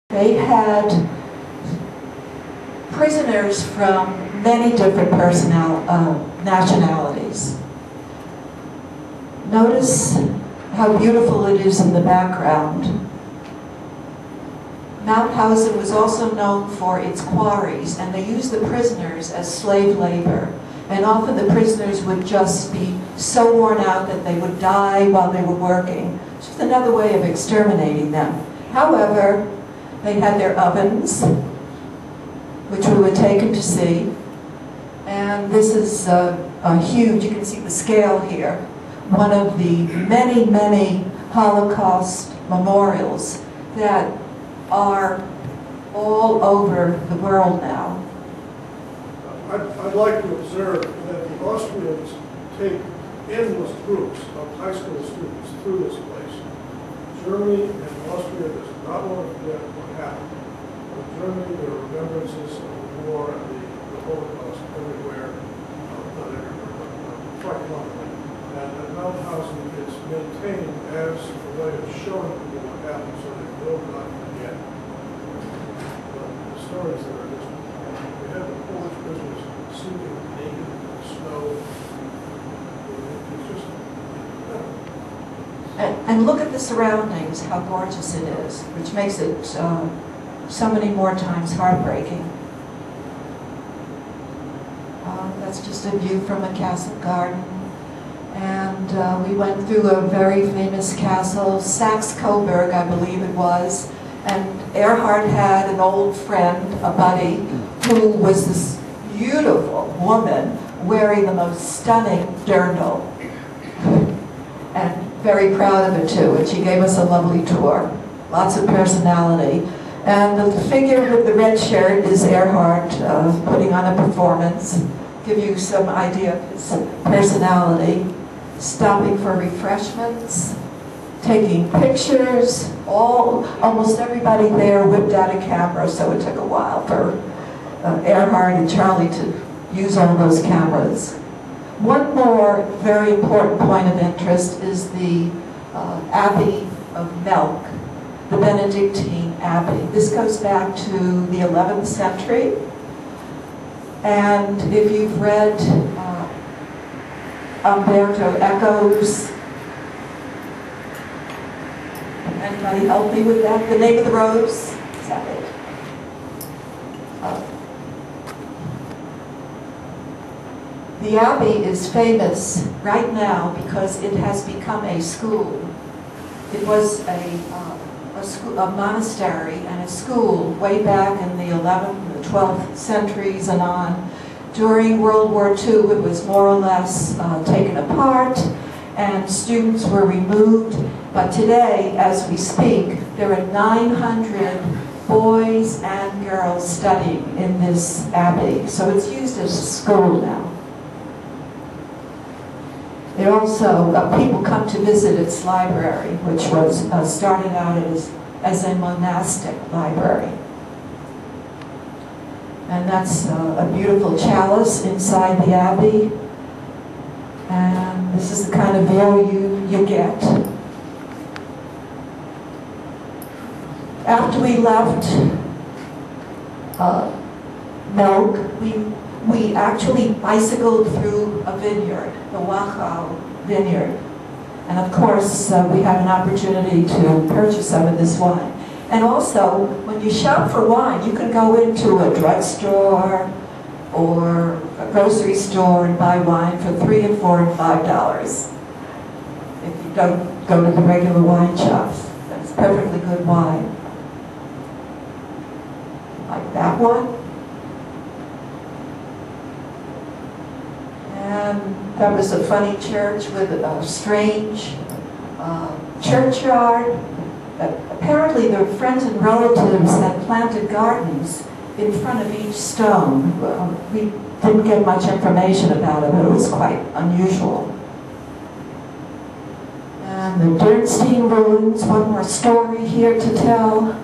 They had prisoners from many different nationalities. Notice how beautiful it is in the background. Mauthausen was also known for its quarries, and they used the prisoners as slave labor. And often the prisoners would just be so worn out that they would die while they were working. It's just another way of exterminating them. However, they had their ovens, which we were taken to see. And this is a huge, you can see the scale here, one of the many, many Holocaust memorials that are all over the world now. I'd like to observe that the Austrians take endless groups of high school students through this place. Germany and Austria does not want to forget what happened. In Germany, there are remembrances of the war and the Holocaust everywhere, not everywhere, but quite commonly. And that Mauthausen is maintained as a way of showing people what happened so they will not forget. The stories that are just, we had the Polish prisoners sleeping naked in the snow. It's just, and look at the surroundings, how gorgeous it is, which makes it so many more times heartbreaking. That's just a view from a castle garden. And we went through a very famous castle, Saxe-Coburg, I believe it was. And Erhard had an old friend, a buddy, who was this beautiful woman wearing the most stunning dirndl. And very proud of it too. And she gave us a lovely tour. Lots of personality. And the figure with the red shirt is Erhard putting on a performance. Give you some idea of his personality. Stopping for refreshments, taking pictures. Almost everybody there whipped out a camera, so it took a while for Erhard and Charlie to use all those cameras. One more very important point of interest is the Abbey of Melk, the Benedictine Abbey. This goes back to the 11th century. And if you've read Umberto Eco's, anybody help me with that? The Name of the Rose? Is that it? The Abbey is famous right now because it has become a school. It was a monastery and a school way back in the 11th and the 12th centuries and on. During World War II, it was more or less taken apart and students were removed. But today, as we speak, there are 900 boys and girls studying in this abbey. So it's used as a school now. There also, people come to visit its library, which was started out as a monastic library. And that's a beautiful chalice inside the abbey. And this is the kind of view you get. After we left Melk, we actually bicycled through a vineyard, the Wachau vineyard. And of course, we had an opportunity to purchase some of this wine. And also, when you shop for wine, you can go into a drugstore or a grocery store and buy wine for $3 and $4 and $5. If you don't go to the regular wine shops, that's perfectly good wine. Like that one. And that was a funny church with a strange churchyard. Apparently their friends and relatives had planted gardens in front of each stone. We didn't get much information about it, but it was quite unusual. And the Dernstein ruins, one more story here to tell.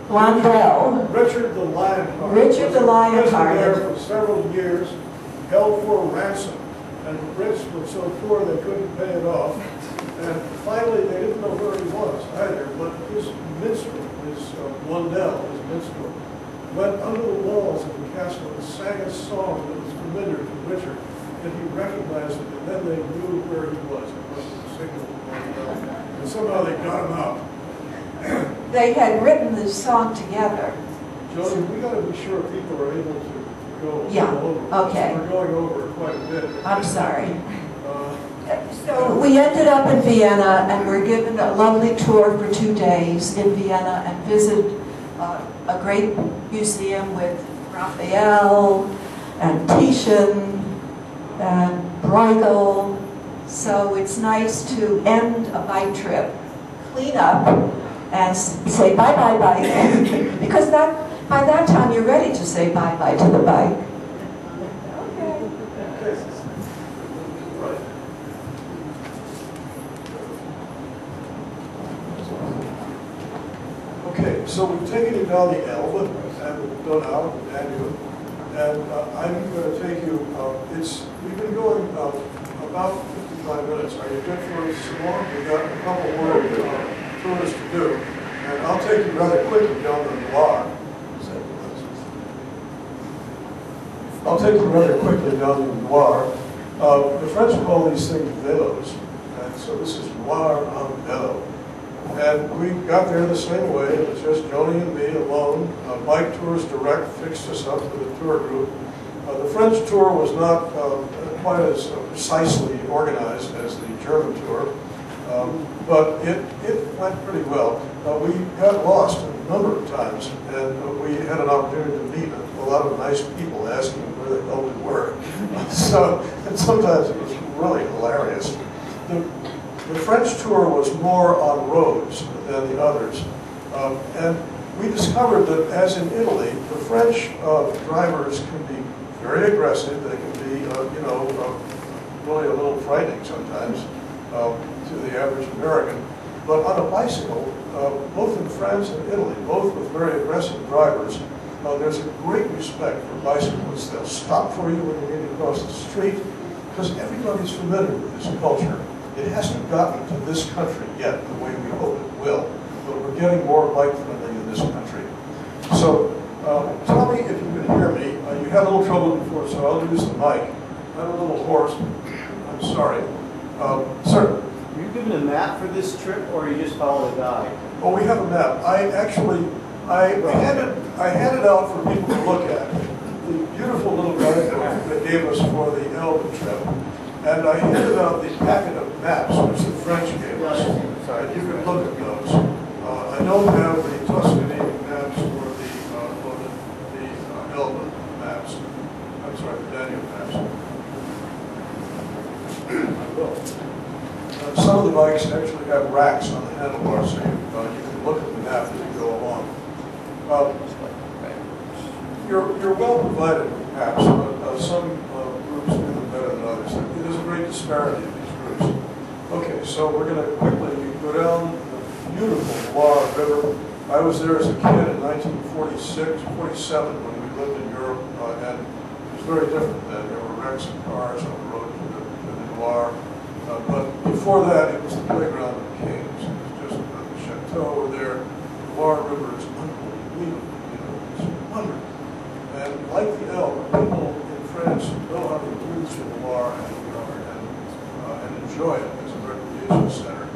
Blondel. Richard the Lionheart. Richard the Lionheart. There for several years, held for ransom. And the Brits were so poor they couldn't pay it off. Blundell, his minstrel, went under the walls of the castle and sang a song that was familiar to Richard, and he recognized it, and then they knew where he was. It must have signaled Blundell. And somehow they got him out. They had written this song together. Joan, we got to be sure people are able to go Yeah, over. okay. We're going over quite a bit. I'm sorry. Uh, So we ended up in Vienna and were given a lovely tour for 2 days in Vienna and visited a great museum with Raphael and Titian and Bruegel. So it's nice to end a bike trip, clean up, and say bye-bye bike. Because by that time you're ready to say bye-bye to the bike. Okay, so we've taken you down the Elbe and we've gone out the Danube, and I'm going to take you. We've been going about 55 minutes. Are you good for some more? We've got a couple more tours to do, and I'll take you rather quickly down the Loire. I'll take you rather quickly down the Loire. The French call these things vélos, and so this is Loire en vélo. And we got there the same way. It was just Joni and me alone. Bike Tours Direct fixed us up with a tour group. The French tour was not quite as precisely organized as the German tour, but it went pretty well. We got lost a number of times, and we had an opportunity to meet a lot of nice people asking where the hell we were. And sometimes it was really hilarious. The French tour was more on roads than the others. And we discovered that, as in Italy, the French drivers can be very aggressive. They can be, really a little frightening sometimes to the average American. But on a bicycle, both in France and Italy, both with very aggressive drivers, there's a great respect for bicyclists. They'll stop for you when you're getting across the street, because everybody's familiar with this culture. It hasn't gotten to this country yet the way we hope it will, but we're getting more bike-friendly in this country. So tell me if you can hear me. You had a little trouble before, so I'll use the mic. I'm a little hoarse. I'm sorry. Sir? Were you given a map for this trip, or you just follow the guide? Oh, we have a map. I handed out for people to look at the beautiful little guidebook that gave us for the Elbe trip. And I handed out the packet of maps, which the French gave us. And you can look at those. I don't have the Tuscany maps or the Elbe maps. I'm sorry, the Danube maps. Some of the bikes actually have racks on the handlebars, so you can look at the map as you go along. You're well provided with maps, but some groups do them better than others. There's a great disparity in these groups. Okay, so we're going to quickly go down the beautiful Loire River. I was there as a kid in 1947 when we lived in Europe, and it was very different then. There were wrecks of cars on the road to the Loire. But before that, it was the playground of kings. It was just the chateau over there. The Loire River is unbelievable. It's wonderful. And like the Elbe, people in France know how to use the Loire and enjoy it as a recreation center.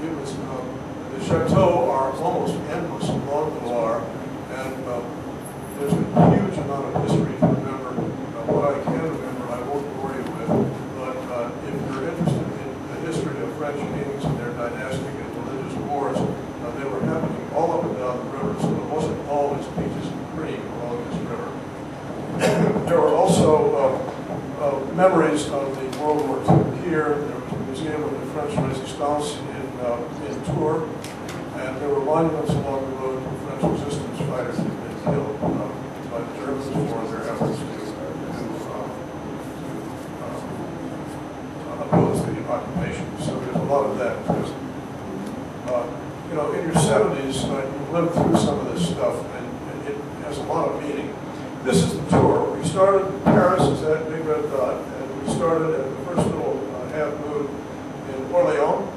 It was, the chateaux are almost endless along the Loire, and there's a huge amount of history to remember. What I can remember, I won't bore you with, but if you're interested in the history of French kings and their dynastic and religious wars, they were happening all up and down the river, so it wasn't always peaches and cream along this river. There were also memories of the World War II pier. There was a museum of the French Resistance in Tours, and there were monuments along the road to French resistance fighters who had been killed by the Germans for their efforts to oppose the occupation. So there's a lot of that. Because, in your 70s, you've lived through some of this stuff, and it has a lot of meaning. This is the tour. We started in Paris, is that big red dot, and we started at the first little half moon in Orléans,